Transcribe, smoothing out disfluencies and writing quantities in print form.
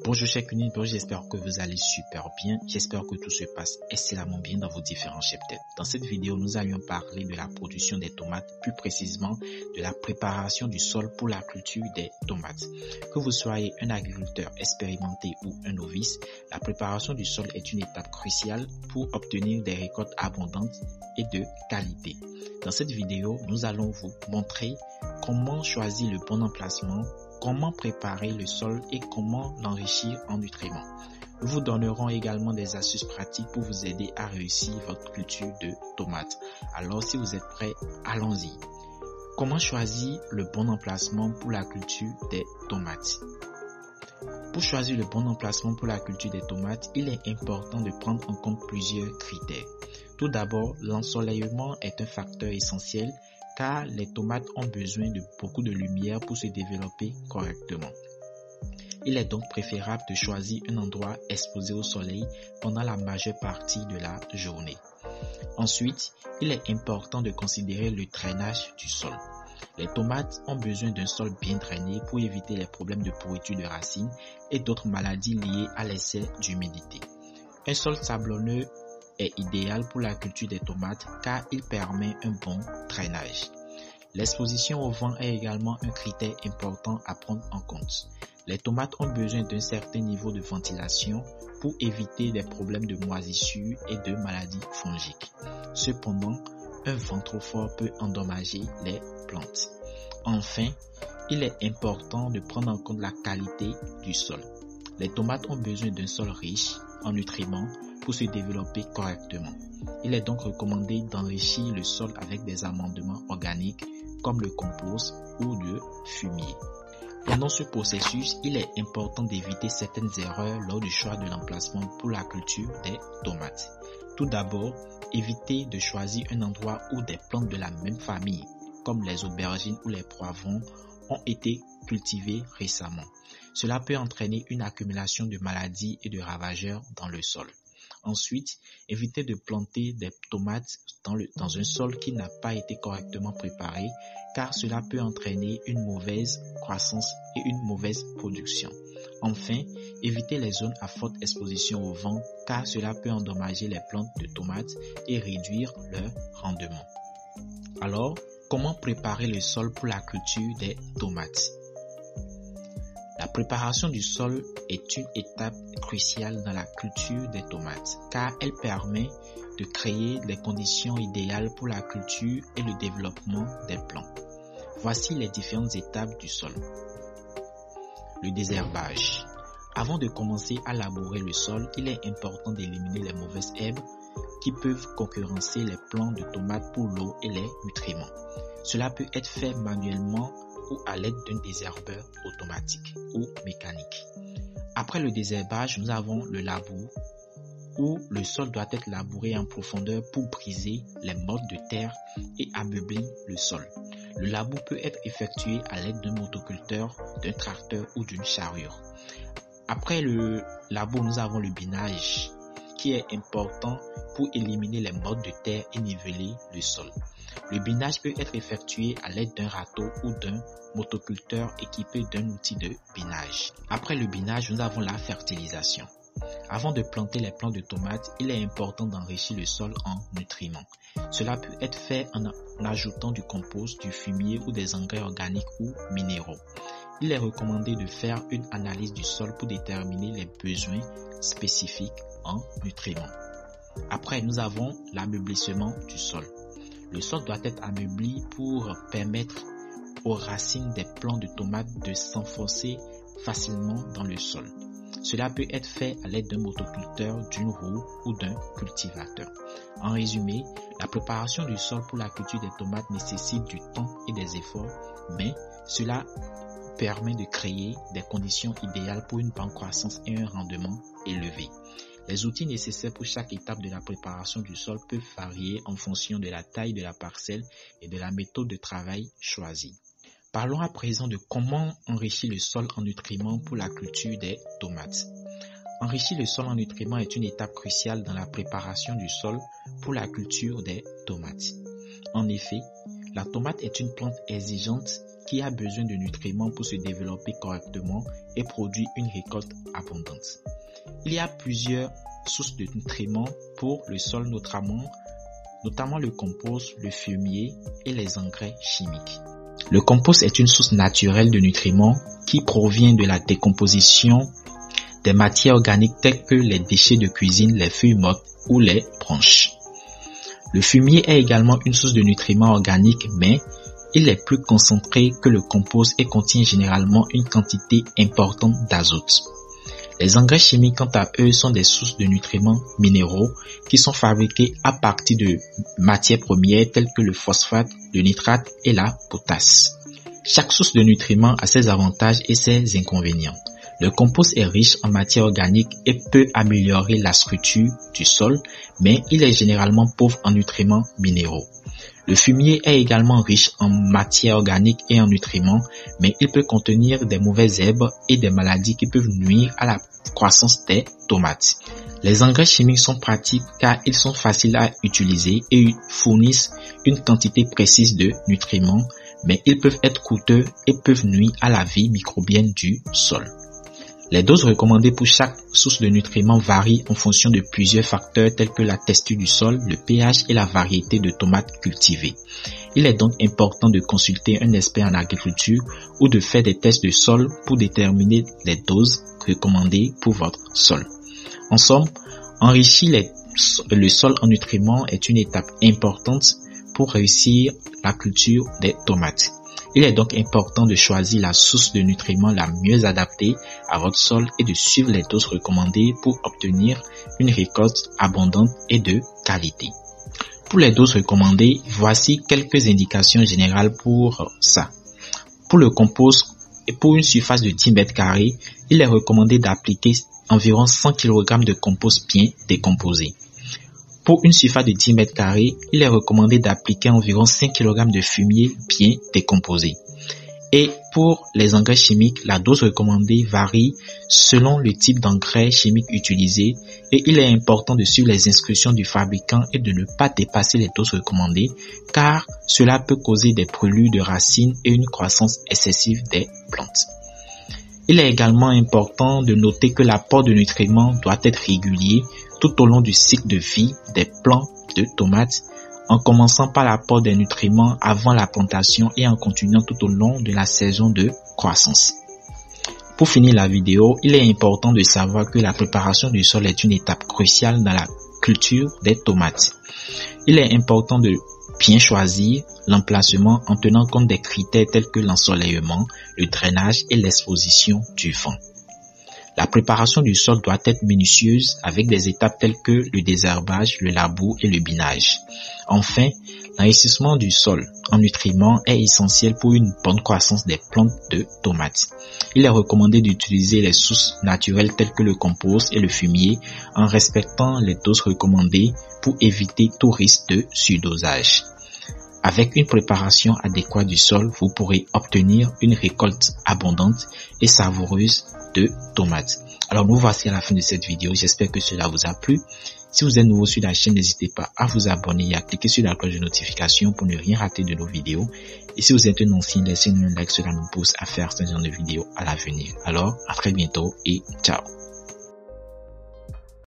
Bonjour chers cunidos, j'espère que vous allez super bien, j'espère que tout se passe excellemment bien dans vos différents cheptels. Dans cette vidéo, nous allions parler de la production des tomates, plus précisément de la préparation du sol pour la culture des tomates. Que vous soyez un agriculteur expérimenté ou un novice, la préparation du sol est une étape cruciale pour obtenir des récoltes abondantes et de qualité. Dans cette vidéo, nous allons vous montrer comment choisir le bon emplacement, comment préparer le sol et comment l'enrichir en nutriments. Nous vous donnerons également des astuces pratiques pour vous aider à réussir votre culture de tomates. Alors si vous êtes prêts, allons-y. Comment choisir le bon emplacement pour la culture des tomates? Pour choisir le bon emplacement pour la culture des tomates, il est important de prendre en compte plusieurs critères. Tout d'abord, l'ensoleillement est un facteur essentiel car les tomates ont besoin de beaucoup de lumière pour se développer correctement. Il est donc préférable de choisir un endroit exposé au soleil pendant la majeure partie de la journée. Ensuite, il est important de considérer le drainage du sol. Les tomates ont besoin d'un sol bien drainé pour éviter les problèmes de pourriture de racines et d'autres maladies liées à l'excès d'humidité. Un sol sablonneux est idéal pour la culture des tomates car il permet un bon drainage. L'exposition au vent est également un critère important à prendre en compte. Les tomates ont besoin d'un certain niveau de ventilation pour éviter des problèmes de moisissure et de maladies fongiques. Cependant, un vent trop fort peut endommager les plantes. Enfin, il est important de prendre en compte la qualité du sol. Les tomates ont besoin d'un sol riche en nutriments pour se développer correctement. Il est donc recommandé d'enrichir le sol avec des amendements organiques comme le compost ou le fumier. Pendant ce processus, il est important d'éviter certaines erreurs lors du choix de l'emplacement pour la culture des tomates. Tout d'abord, évitez de choisir un endroit où des plantes de la même famille, comme les aubergines ou les poivrons, ont été cultivées récemment. Cela peut entraîner une accumulation de maladies et de ravageurs dans le sol. Ensuite, évitez de planter des tomates dans un sol qui n'a pas été correctement préparé car cela peut entraîner une mauvaise croissance et une mauvaise production. Enfin, évitez les zones à forte exposition au vent car cela peut endommager les plantes de tomates et réduire leur rendement. Alors, comment préparer le sol pour la culture des tomates? La préparation du sol est une étape cruciale dans la culture des tomates car elle permet de créer les conditions idéales pour la culture et le développement des plants. Voici les différentes étapes du sol. Le désherbage. Avant de commencer à labourer le sol, il est important d'éliminer les mauvaises herbes qui peuvent concurrencer les plants de tomates pour l'eau et les nutriments. Cela peut être fait manuellement ou à l'aide d'un désherbeur automatique ou mécanique. Après le désherbage, nous avons le labour où le sol doit être labouré en profondeur pour briser les mottes de terre et ameubler le sol. Le labour peut être effectué à l'aide d'un motoculteur, d'un tracteur ou d'une charrue. Après le labour, nous avons le binage qui est important pour éliminer les mottes de terre et niveler le sol. Le binage peut être effectué à l'aide d'un râteau ou d'un motoculteur équipé d'un outil de binage. Après le binage, nous avons la fertilisation. Avant de planter les plants de tomates, il est important d'enrichir le sol en nutriments. Cela peut être fait en ajoutant du compost, du fumier ou des engrais organiques ou minéraux. Il est recommandé de faire une analyse du sol pour déterminer les besoins spécifiques en nutriments. Après, nous avons l'ameublissement du sol. Le sol doit être ameubli pour permettre aux racines des plants de tomates de s'enfoncer facilement dans le sol. Cela peut être fait à l'aide d'un motoculteur, d'une roue ou d'un cultivateur. En résumé, la préparation du sol pour la culture des tomates nécessite du temps et des efforts, mais cela permet de créer des conditions idéales pour une bonne croissance et un rendement élevé. Les outils nécessaires pour chaque étape de la préparation du sol peuvent varier en fonction de la taille de la parcelle et de la méthode de travail choisie. Parlons à présent de comment enrichir le sol en nutriments pour la culture des tomates. Enrichir le sol en nutriments est une étape cruciale dans la préparation du sol pour la culture des tomates. En effet, la tomate est une plante exigeante qui a besoin de nutriments pour se développer correctement et produire une récolte abondante. Il y a plusieurs sources de nutriments pour le sol, notamment le compost, le fumier et les engrais chimiques. Le compost est une source naturelle de nutriments qui provient de la décomposition des matières organiques telles que les déchets de cuisine, les feuilles mortes ou les branches. Le fumier est également une source de nutriments organiques, mais il est plus concentré que le compost et contient généralement une quantité importante d'azote. Les engrais chimiques, quant à eux, sont des sources de nutriments minéraux qui sont fabriqués à partir de matières premières telles que le phosphate, le nitrate et la potasse. Chaque source de nutriments a ses avantages et ses inconvénients. Le compost est riche en matière organique et peut améliorer la structure du sol, mais il est généralement pauvre en nutriments minéraux. Le fumier est également riche en matière organique et en nutriments, mais il peut contenir des mauvaises herbes et des maladies qui peuvent nuire à la croissance des tomates. Les engrais chimiques sont pratiques car ils sont faciles à utiliser et fournissent une quantité précise de nutriments, mais ils peuvent être coûteux et peuvent nuire à la vie microbienne du sol. Les doses recommandées pour chaque source de nutriments varient en fonction de plusieurs facteurs tels que la texture du sol, le pH et la variété de tomates cultivées. Il est donc important de consulter un expert en agriculture ou de faire des tests de sol pour déterminer les doses recommandées pour votre sol. En somme, enrichir le sol en nutriments est une étape importante pour réussir la culture des tomates. Il est donc important de choisir la source de nutriments la mieux adaptée à votre sol et de suivre les doses recommandées pour obtenir une récolte abondante et de qualité. Pour les doses recommandées, voici quelques indications générales pour ça. Pour le compost et pour une surface de 10 mètres carrés, il est recommandé d'appliquer environ 100 kg de compost bien décomposé. Pour une surface de 10 mètres carrés, il est recommandé d'appliquer environ 5 kg de fumier bien décomposé. Et pour les engrais chimiques, la dose recommandée varie selon le type d'engrais chimique utilisé et il est important de suivre les instructions du fabricant et de ne pas dépasser les doses recommandées car cela peut causer des brûlures de racines et une croissance excessive des plantes. Il est également important de noter que l'apport de nutriments doit être régulier tout au long du cycle de vie des plants de tomates, en commençant par l'apport des nutriments avant la plantation et en continuant tout au long de la saison de croissance. Pour finir la vidéo, il est important de savoir que la préparation du sol est une étape cruciale dans la culture des tomates. Il est important de bien choisir l'emplacement en tenant compte des critères tels que l'ensoleillement, le drainage et l'exposition du vent. La préparation du sol doit être minutieuse avec des étapes telles que le désherbage, le labour et le binage. Enfin, l'enrichissement du sol en nutriments est essentiel pour une bonne croissance des plantes de tomates. Il est recommandé d'utiliser les sources naturelles telles que le compost et le fumier en respectant les doses recommandées pour éviter tout risque de surdosage. Avec une préparation adéquate du sol, vous pourrez obtenir une récolte abondante et savoureuse de tomates. Alors nous voici à la fin de cette vidéo, j'espère que cela vous a plu. Si vous êtes nouveau sur la chaîne, n'hésitez pas à vous abonner et à cliquer sur la cloche de notification pour ne rien rater de nos vidéos. Et si vous êtes un ancien, laissez-nous un like, cela nous pousse à faire ce genre de vidéos à l'avenir. Alors à très bientôt et ciao.